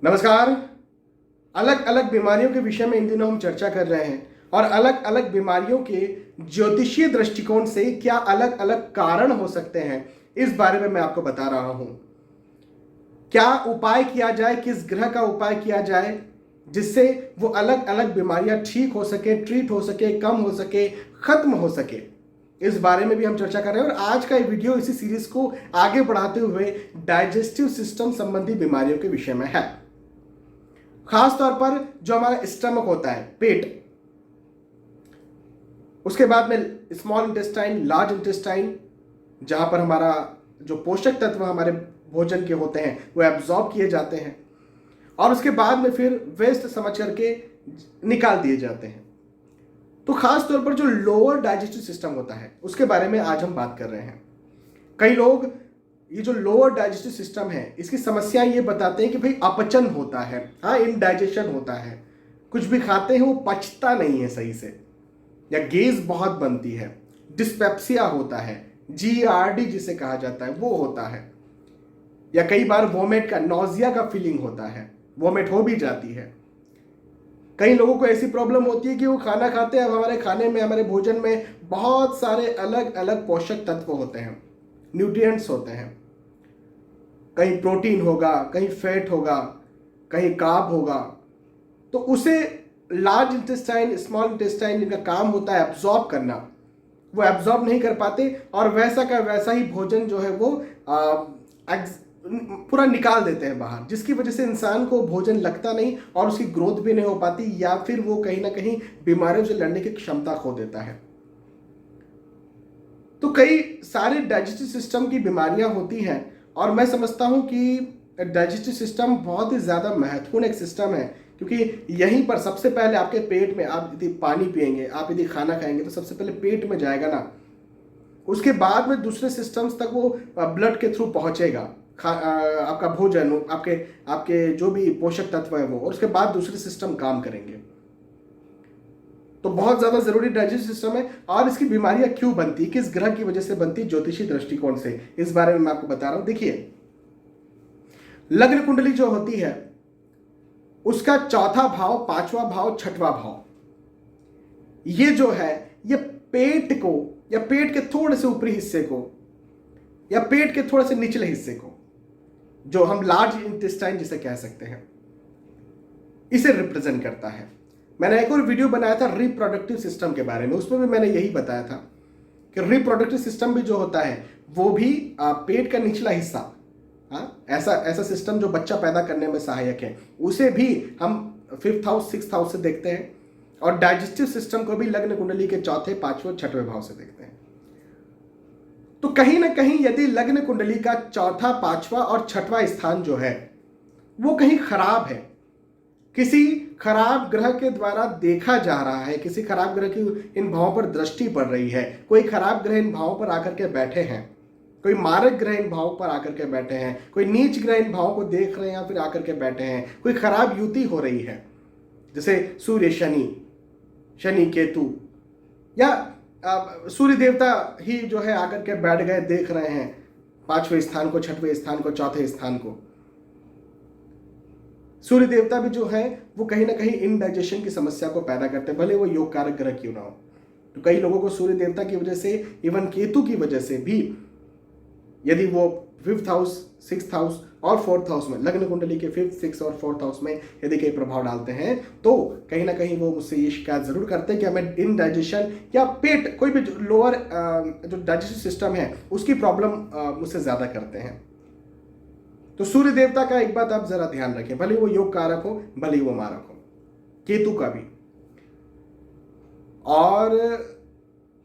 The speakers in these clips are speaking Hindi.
नमस्कार। अलग अलग बीमारियों के विषय में इन दिनों हम चर्चा कर रहे हैं और अलग अलग बीमारियों के ज्योतिषीय दृष्टिकोण से क्या अलग अलग कारण हो सकते हैं, इस बारे में मैं आपको बता रहा हूं। क्या उपाय किया जाए, किस ग्रह का उपाय किया जाए जिससे वो अलग अलग बीमारियां ठीक हो सके, ट्रीट हो सके, कम हो सके, खत्म हो सके, इस बारे में भी हम चर्चा कर रहे हैं। और आज का ये वीडियो इसी सीरीज को आगे बढ़ाते हुए डाइजेस्टिव सिस्टम संबंधी बीमारियों के विषय में है। खास तौर पर जो हमारा स्टमक होता है, पेट, उसके बाद में स्मॉल इंटेस्टाइन, लार्ज इंटेस्टाइन, जहां पर हमारा जो पोषक तत्व हमारे भोजन के होते हैं वो एब्जॉर्ब किए जाते हैं और उसके बाद में फिर वेस्ट समझ करके निकाल दिए जाते हैं। तो खास तौर पर जो लोअर डाइजेस्टिव सिस्टम होता है उसके बारे में आज हम बात कर रहे हैं। कई लोग ये जो लोअर डाइजेस्टिव सिस्टम है इसकी समस्या ये बताते हैं कि भाई अपचन होता है, हाँ, इनडाइजेशन होता है, कुछ भी खाते हैं वो पचता नहीं है सही से, या गैस बहुत बनती है, डिस्पेप्सिया होता है, जीआरडी जिसे कहा जाता है वो होता है, या कई बार वोमिट का, नॉजिया का फीलिंग होता है, वोमिट हो भी जाती है। कई लोगों को ऐसी प्रॉब्लम होती है कि वो खाना खाते हैं, अब हमारे खाने में, हमारे भोजन में बहुत सारे अलग अलग पोषक तत्व होते हैं, न्यूट्रिएंट्स होते हैं, कहीं प्रोटीन होगा, कहीं फैट होगा, कहीं कार्ब होगा, तो उसे लार्ज इंटेस्टाइन, स्मॉल इंटेस्टाइन, जिनका काम होता है एब्जॉर्ब करना, वो एब्जॉर्ब नहीं कर पाते और वैसा का वैसा ही भोजन जो है वो पूरा निकाल देते हैं बाहर, जिसकी वजह से इंसान को भोजन लगता नहीं और उसकी ग्रोथ भी नहीं हो पाती, या फिर वो कहीं ना कहीं बीमारियों से लड़ने की क्षमता खो देता है। तो कई सारे डाइजेस्टिव सिस्टम की बीमारियां होती हैं और मैं समझता हूं कि डाइजेस्टिव सिस्टम बहुत ही ज़्यादा महत्वपूर्ण एक सिस्टम है, क्योंकि यहीं पर सबसे पहले आपके पेट में, आप यदि पानी पिएंगे, आप यदि खाना खाएंगे तो सबसे पहले पेट में जाएगा ना, उसके बाद में दूसरे सिस्टम्स तक वो ब्लड के थ्रू पहुंचेगा, आपका भोजन, आपके आपके जो भी पोषक तत्व है वो, और उसके बाद दूसरे सिस्टम काम करेंगे। तो बहुत ज़्यादा ज़रूरी डाइजेस्टिव सिस्टम है। और इसकी बीमारियां क्यों बनती, किस ग्रह की वजह से बनती, ज्योतिषी दृष्टिकोण से, इस बारे में मैं आपको बता रहा हूं। देखिए, लग्न कुंडली जो होती है उसका चौथा भाव, पांचवा भाव, छठवां भाव, ये जो है ये पेट को, या पेट के थोड़े से ऊपरी हिस्से को, या पेट के थोड़े से निचले हिस्से को, जो हम लार्ज इंटेस्टाइन जिसे कह सकते हैं, इसे रिप्रेजेंट करता है। मैंने एक और वीडियो बनाया था रिप्रोडक्टिव सिस्टम के बारे में, उसमें भी मैंने यही बताया था कि रिप्रोडक्टिव सिस्टम भी जो होता है वो भी पेट का निचला हिस्सा, हाँ, ऐसा सिस्टम जो बच्चा पैदा करने में सहायक है, उसे भी हम 5th हाउस, 6th हाउस से देखते हैं, और डाइजेस्टिव सिस्टम को भी लग्न कुंडली के चौथे, पांचवें, छठवें भाव से देखते हैं। तो कहीं ना कहीं यदि लग्न कुंडली का चौथा, पांचवा और छठवां स्थान जो है वो कहीं खराब है, किसी खराब ग्रह के द्वारा देखा जा रहा है, किसी खराब ग्रह की इन भावों पर दृष्टि पड़ रही है, कोई खराब ग्रह इन भावों पर आकर के बैठे हैं, कोई मारक ग्रह इन भावों पर आकर के बैठे हैं, कोई नीच ग्रह इन भावों को देख रहे हैं या फिर आकर के बैठे हैं, कोई खराब युति हो रही है, जैसे सूर्य शनि, शनि केतु, या सूर्य देवता ही जो है आकर के बैठ गए, देख रहे हैं पांचवें स्थान को, छठवें स्थान को, चौथे स्थान को। सूर्य देवता भी जो है वो कहीं ना कहीं इनडाइजेशन की समस्या को पैदा करते हैं, भले वो योग कारक ग्रह क्यों ना हो। तो कई लोगों को सूर्य देवता की वजह से, इवन केतु की वजह से भी, यदि वो 5th हाउस, 6th हाउस और 4th हाउस में, लग्न कुंडली के 5th, 6th और 4th हाउस में यदि कई प्रभाव डालते हैं, तो कहीं ना कहीं वो मुझसे ये शिकायत जरूर करते हैं कि हमें इनडाइजेशन या पेट, कोई भी लोअर जो डाइजेस्टिव सिस्टम है उसकी प्रॉब्लम मुझसे ज्यादा करते हैं। तो सूर्य देवता का एक बात आप जरा ध्यान रखें, भले वो योग कारक हो, भले ही वो मारक हो, केतु का भी। और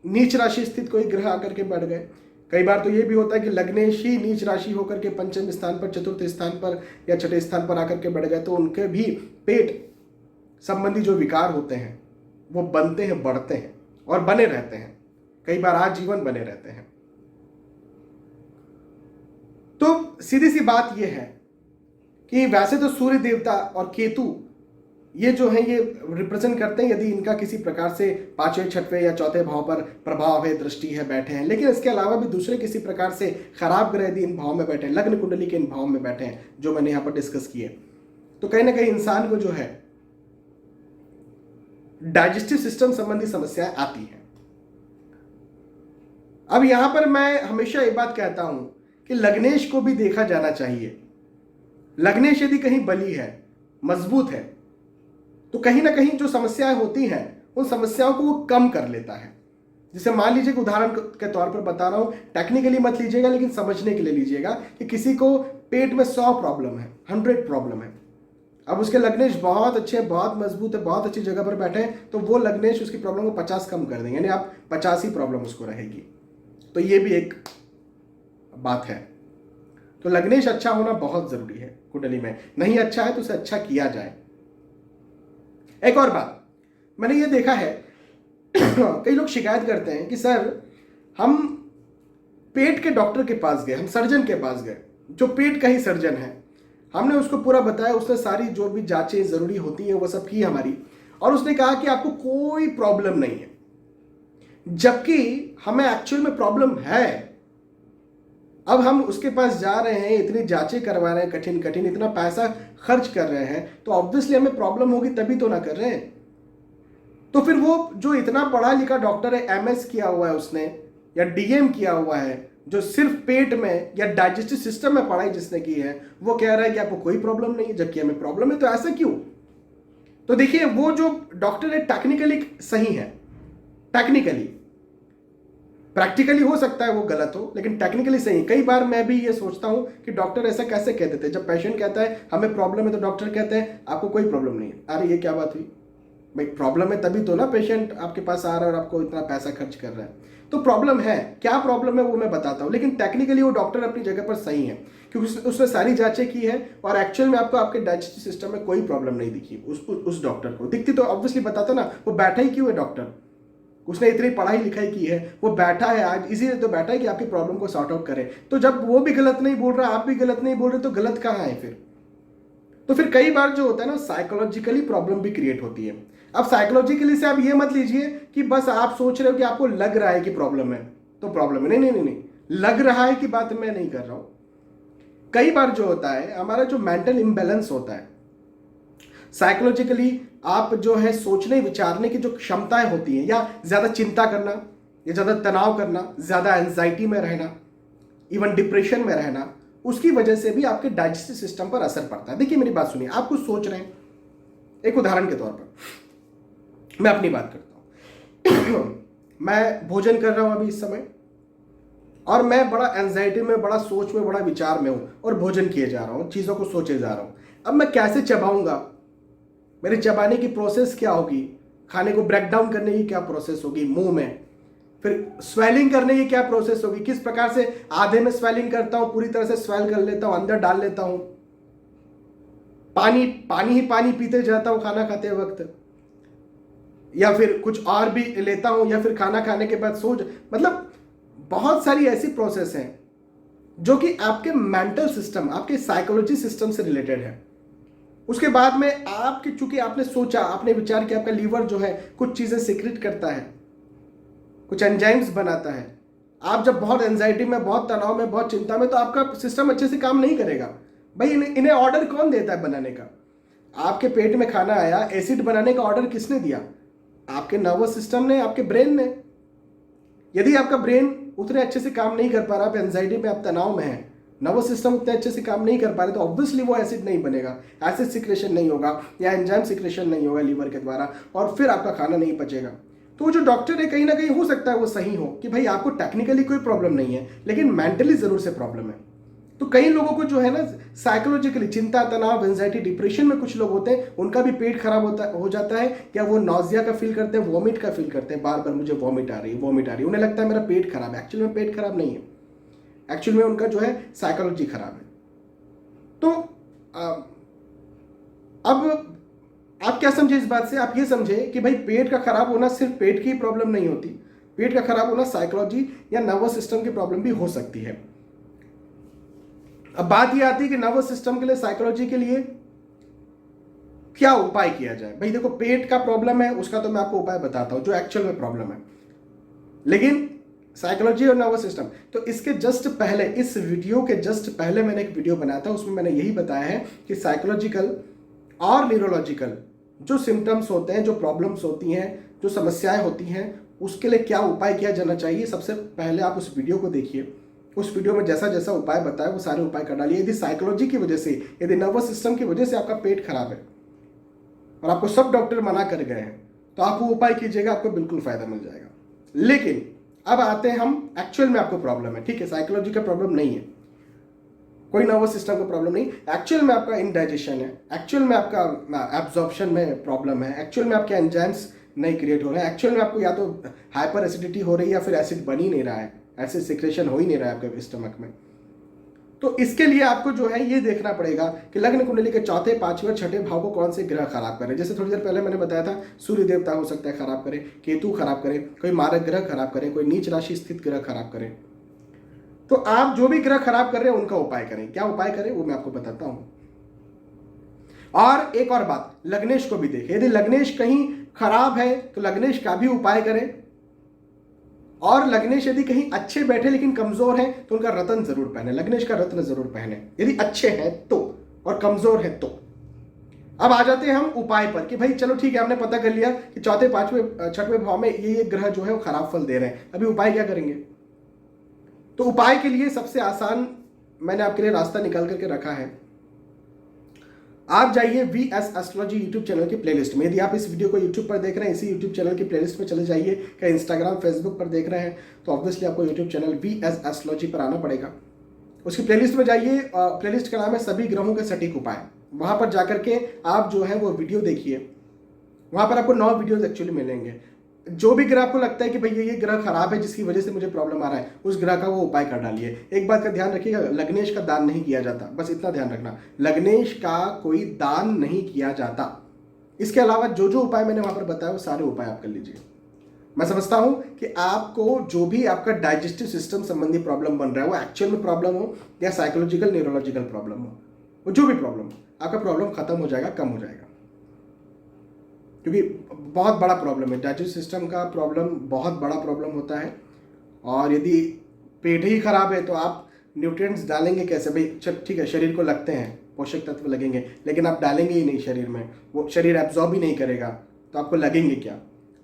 नीच राशि स्थित कोई ग्रह आकर के बैठ गए, कई बार तो ये भी होता है कि लग्नेश ही नीच राशि होकर के पंचम स्थान पर, चतुर्थ स्थान पर या छठे स्थान पर आकर के बैठ गए, तो उनके भी पेट संबंधी जो विकार होते हैं वो बनते हैं, बढ़ते हैं और बने रहते हैं, कई बार आजीवन बने रहते हैं। तो सीधी सी बात यह है कि वैसे तो सूर्य देवता और केतु ये जो है ये रिप्रेजेंट करते हैं यदि इनका किसी प्रकार से पांचवें, छठवें या चौथे भाव पर प्रभाव है, दृष्टि है, बैठे हैं, लेकिन इसके अलावा भी दूसरे किसी प्रकार से खराब ग्रह यदि इन भाव में बैठे हैं, लग्न कुंडली के इन भाव में बैठे हैं जो मैंने यहाँ पर डिस्कस किए, तो कहीं ना कहीं इंसान को जो है डाइजेस्टिव सिस्टम संबंधी समस्याएं आती हैं। अब यहां पर मैं हमेशा एक बात कहता हूं कि लग्नेश को भी देखा जाना चाहिए। लग्नेश यदि कहीं बली है, मजबूत है, तो कहीं ना कहीं जो समस्याएं होती हैं उन समस्याओं को वो कम कर लेता है। जैसे मान लीजिए कि उदाहरण के तौर पर बता रहा हूं, टेक्निकली मत लीजिएगा लेकिन समझने के लिए लीजिएगा कि किसी को पेट में 100 प्रॉब्लम है, 100 प्रॉब्लम है। अब उसके लग्नेश बहुत अच्छे, बहुत मजबूत है, बहुत अच्छी जगह पर बैठे हैं, तो वो लग्नेश उसकी प्रॉब्लम को 50 कम कर देंगे, यानी आप 50 ही प्रॉब्लम उसको रहेगी। तो ये भी एक बात है। तो लग्नेश अच्छा होना बहुत जरूरी है कुंडली में। नहीं अच्छा है तो उसे अच्छा किया जाए। एक और बात मैंने ये देखा है कई लोग शिकायत करते हैं कि सर हम पेट के डॉक्टर के पास गए, हम सर्जन के पास गए, जो पेट का ही सर्जन है, हमने उसको पूरा बताया, उसने सारी जो भी जांचें जरूरी होती हैं वो सब की हमारी, और उसने कहा कि आपको कोई प्रॉब्लम नहीं है, जबकि हमें एक्चुअल में प्रॉब्लम है। अब हम उसके पास जा रहे हैं, इतनी जांचें करवा रहे हैं, कठिन कठिन इतना पैसा खर्च कर रहे हैं, तो ऑब्वियसली हमें प्रॉब्लम होगी, तभी तो ना कर रहे हैं। तो फिर वो जो इतना पढ़ा लिखा डॉक्टर है, एमएस किया हुआ है उसने या डीएम किया हुआ है, जो सिर्फ पेट में या डाइजेस्टिव सिस्टम में पढ़ाई जिसने की है, वो कह रहा है कि आपको कोई प्रॉब्लम नहीं है, जबकि हमें प्रॉब्लम है। तो ऐसा क्यों? तो देखिए, वो जो डॉक्टर है टेक्निकली सही है, टेक्निकली, प्रैक्टिकली हो सकता है वो गलत हो, लेकिन टेक्निकली सही। कई बार मैं भी ये सोचता हूं कि डॉक्टर ऐसा कैसे कह देते हैं, जब पेशेंट कहता है हमें प्रॉब्लम है तो डॉक्टर कहते हैं आपको कोई प्रॉब्लम नहीं है। अरे ये क्या बात हुई भाई? प्रॉब्लम है तभी तो ना पेशेंट आपके पास आ रहा है और आपको इतना पैसा खर्च कर रहा है। तो प्रॉब्लम है, क्या प्रॉब्लम है वो मैं बताता हूं, लेकिन टेक्निकली वो डॉक्टर अपनी जगह पर सही है, क्योंकि उसने सारी जांचें की है और एक्चुअल में आपको आपके डाइजेस्टिव सिस्टम में कोई प्रॉब्लम नहीं दिखी। उस डॉक्टर को दिखती तो ऑब्वियसली बताता ना, वो बैठा ही क्यों है डॉक्टर, उसने इतनी पढ़ाई लिखाई की है, वो बैठा है आज इसीलिए तो बैठा है कि आपकी प्रॉब्लम को सॉर्ट आउट करे। तो जब वो भी गलत नहीं बोल रहा, आप भी गलत नहीं बोल रहे, तो गलत कहाँ है फिर? तो फिर कई बार जो होता है ना, साइकोलॉजिकली प्रॉब्लम भी क्रिएट होती है। अब साइकोलॉजिकली से आप ये मत लीजिए कि बस आप सोच रहे हो कि आपको लग रहा है कि प्रॉब्लम है तो प्रॉब्लम है। नहीं नहीं नहीं नहीं, लग रहा है कि बात मैं नहीं कर रहा हूं। कई बार जो होता है, हमारा जो मेंटल इंबैलेंस होता है, साइकोलॉजिकली आप जो है सोचने विचारने की जो क्षमताएं होती हैं, या ज्यादा चिंता करना या ज्यादा तनाव करना, ज्यादा एंजाइटी में रहना, इवन डिप्रेशन में रहना, उसकी वजह से भी आपके डाइजेस्टिव सिस्टम पर असर पड़ता है। देखिए मेरी बात सुनिए, आप कुछ सोच रहे हैं, एक उदाहरण के तौर पर मैं अपनी बात करता हूं मैं भोजन कर रहा हूं अभी इस समय, और मैं बड़ा एंजाइटी में, बड़ा सोच में, बड़ा विचार में हूं और भोजन किए जा रहा हूं, चीजों को सोचे जा रहा हूं। अब मैं कैसे चबाऊंगा, मेरे चबाने की प्रोसेस क्या होगी, खाने को ब्रेक डाउन करने की क्या प्रोसेस होगी मुंह में, फिर स्वेलिंग करने की क्या प्रोसेस होगी, किस प्रकार से आधे में स्वेलिंग करता हूं, पूरी तरह से स्वेल कर लेता हूं, अंदर डाल लेता हूं, पानी पानी ही पानी पीते जाता हूं खाना खाते वक्त, या फिर कुछ और भी लेता हूं, या फिर खाना खाने के बाद मतलब बहुत सारी ऐसी प्रोसेस हैं जो कि आपके मेंटल सिस्टम, आपके साइकोलॉजी सिस्टम से रिलेटेड है। उसके बाद में आपके, चूंकि आपने सोचा, आपने विचार किया, आपका लीवर जो है कुछ चीजें सीक्रेट करता है, कुछ एंजाइम्स बनाता है। आप जब बहुत एंजाइटी में, बहुत तनाव में, बहुत चिंता में, तो आपका सिस्टम अच्छे से काम नहीं करेगा। भाई इन्हें ऑर्डर कौन देता है बनाने का? आपके पेट में खाना आया, एसिड बनाने का ऑर्डर किसने दिया? आपके नर्वस सिस्टम ने, आपके ब्रेन ने। यदि आपका ब्रेन उतने अच्छे से काम नहीं कर पा रहा, आप एंजाइटी में, आप तनाव में है, नर्वस सिस्टम उतने अच्छे से काम नहीं कर पा रहे, तो ऑब्वियसली वो एसिड नहीं बनेगा, एसिड सिक्रेशन नहीं होगा या एंजाइम सिक्रेशन नहीं होगा लीवर के द्वारा, और फिर आपका खाना नहीं पचेगा। तो जो डॉक्टर है, कहीं ना कहीं हो सकता है वो सही हो कि भाई आपको टेक्निकली कोई प्रॉब्लम नहीं है, लेकिन मेंटली जरूर से प्रॉब्लम है। तो कई लोगों को जो है ना, साइकोलॉजिकली, चिंता, तनाव, एंजाइटी, डिप्रेशन में कुछ लोग होते हैं, उनका भी पेट खराब हो जाता है, या वो नॉजिया का फील करते हैं, वॉमिट का फील करते हैं, बार बार मुझे वॉमिट आ रही है, वॉमिट आ रही है, उन्हें लगता है मेरा पेट खराब है। एक्चुअल में पेट खराब नहीं है, एक्चुअल में उनका जो है साइकोलॉजी खराब है। तो अब आप क्या समझे इस बात से? आप ये समझे कि भाई पेट का खराब होना सिर्फ पेट की प्रॉब्लम नहीं होती, पेट का खराब होना साइकोलॉजी या नर्वस सिस्टम की प्रॉब्लम भी हो सकती है। अब बात यह आती है कि नर्वस सिस्टम के लिए, साइकोलॉजी के लिए क्या उपाय किया जाए। भाई देखो, पेट का प्रॉब्लम है, उसका तो मैं आपको उपाय बताता हूं जो एक्चुअल में प्रॉब्लम है, लेकिन साइकोलॉजी और नर्वस सिस्टम, तो इसके जस्ट पहले, इस वीडियो के जस्ट पहले मैंने एक वीडियो बनाया था, उसमें मैंने यही बताया है कि साइकोलॉजिकल और न्यूरोलॉजिकल जो सिम्टम्स होते हैं, जो प्रॉब्लम्स होती हैं, जो समस्याएं होती हैं, उसके लिए क्या उपाय किया जाना चाहिए, सबसे पहले आप उस वीडियो को देखिए। उस वीडियो में जैसा जैसा उपाय बताया वो सारे उपाय कर डालिए। यदि साइकोलॉजी की वजह से, यदि नर्वस सिस्टम की वजह से आपका पेट खराब है और आपको सब डॉक्टर मना कर गए हैं, तो आप वो उपाय कीजिएगा, आपको बिल्कुल फायदा मिल जाएगा। लेकिन अब आते हैं हम एक्चुअल में आपको प्रॉब्लम है, ठीक है, साइकोलॉजी का प्रॉब्लम नहीं है, कोई नर्वस सिस्टम का प्रॉब्लम नहीं, एक्चुअल में आपका इनडाइजेशन है, एक्चुअल में आपका एब्जॉर्प्शन में प्रॉब्लम है, एक्चुअल में आपके एंजाइम्स नहीं क्रिएट हो रहे हैं, एक्चुअल में आपको या तो हाइपर एसिडिटी हो रही है या फिर एसिड बन ही नहीं रहा है, एसिड सिक्रेशन हो ही नहीं रहा है आपके स्टमक में। तो इसके लिए आपको जो है ये देखना पड़ेगा कि लग्न कुंडली के चौथे, पांचवें और छठे भाव को कौन से ग्रह खराब करे। जैसे थोड़ी देर पहले मैंने बताया था, सूर्य देवता हो सकता है खराब करे, केतु खराब करे, कोई मारक ग्रह खराब करे, कोई नीच राशि स्थित ग्रह खराब करे। तो आप जो भी ग्रह खराब कर रहे हैं उनका उपाय करें। क्या उपाय करें वो मैं आपको बताता हूं। और एक और बात, लग्नेश को भी देखें। यदि लग्नेश कहीं खराब है तो लग्नेश का भी उपाय करें। और लग्नेश यदि कहीं अच्छे बैठे लेकिन कमजोर है तो उनका रत्न जरूर पहने, लग्नेश का रत्न जरूर पहने, यदि अच्छे हैं तो, और कमजोर है तो। अब आ जाते हैं हम उपाय पर कि भाई चलो ठीक है, हमने पता कर लिया कि चौथे, पांचवें, छठवें भाव में ये ग्रह जो है वो खराब फल दे रहे हैं, अभी उपाय क्या करेंगे। तो उपाय के लिए सबसे आसान मैंने आपके लिए रास्ता निकाल करके रखा है। आप जाइए VS एस्ट्रोलॉजी यूट्यूब चैनल की प्लेलिस्ट में। यदि आप इस वीडियो को यूट्यूब पर देख रहे हैं, इसी यूट्यूब चैनल की प्लेलिस्ट में चले जाइए। क्या इंस्टाग्राम, फेसबुक पर देख रहे हैं तो ऑब्वियसली आपको यूट्यूब चैनल VS एस्ट्रोलॉजी पर आना पड़ेगा। उसकी प्लेलिस्ट में जाइए, प्लेलिस्ट का नाम है सभी ग्रहों के सटीक उपाय। वहां पर जाकर के आप जो है वो वीडियो देखिए। वहां पर आपको 9 वीडियोज एक्चुअली मिलेंगे। जो भी ग्रह आपको लगता है कि भाई ये ग्रह खराब है जिसकी वजह से मुझे प्रॉब्लम आ रहा है, उस ग्रह का वो उपाय कर डालिए। एक बात का ध्यान रखिएगा, लग्नेश का दान नहीं किया जाता, बस इतना ध्यान रखना, लग्नेश का कोई दान नहीं किया जाता। इसके अलावा जो जो उपाय मैंने वहां पर बताया वो सारे उपाय आप कर लीजिए। मैं समझता हूं कि आपको जो भी आपका डाइजेस्टिव सिस्टम संबंधी प्रॉब्लम बन रहा है, वो एक्चुअल में प्रॉब्लम हो या साइकोलॉजिकल न्यूरोलॉजिकल प्रॉब्लम हो, वो जो भी प्रॉब्लम हो, आपका प्रॉब्लम खत्म हो जाएगा, कम हो जाएगा। क्योंकि बहुत बड़ा प्रॉब्लम है, डाइजेस्टिव सिस्टम का प्रॉब्लम बहुत बड़ा प्रॉब्लम होता है। और यदि पेट ही खराब है तो आप न्यूट्रिएंट्स डालेंगे कैसे भाई। ठीक है, शरीर को लगते हैं, पोषक तत्व लगेंगे, लेकिन आप डालेंगे ही नहीं शरीर में, वो शरीर एब्जॉर्ब ही नहीं करेगा, तो आपको लगेंगे क्या।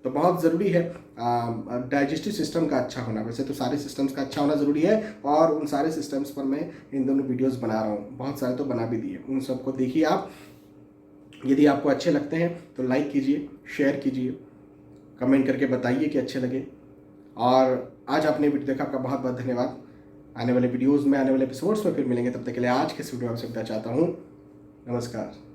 तो बहुत ज़रूरी है डाइजेस्टिव सिस्टम का अच्छा होना। वैसे तो सारे सिस्टम्स का अच्छा होना ज़रूरी है, और उन सारे सिस्टम्स पर मैं इन दोनों वीडियोस बना रहा हूँ, बहुत सारे तो बना भी दिए, उन सबको देखिए आप। यदि आपको अच्छे लगते हैं तो लाइक कीजिए, शेयर कीजिए, कमेंट करके बताइए कि अच्छे लगे। और आज आपने वीडियो देखा, आपका बहुत बहुत धन्यवाद। आने वाले वीडियोज़ में, आने वाले एपिसोड्स में फिर मिलेंगे, तब तक के लिए आज के इस वीडियो में आपसे विदा चाहता हूँ। नमस्कार।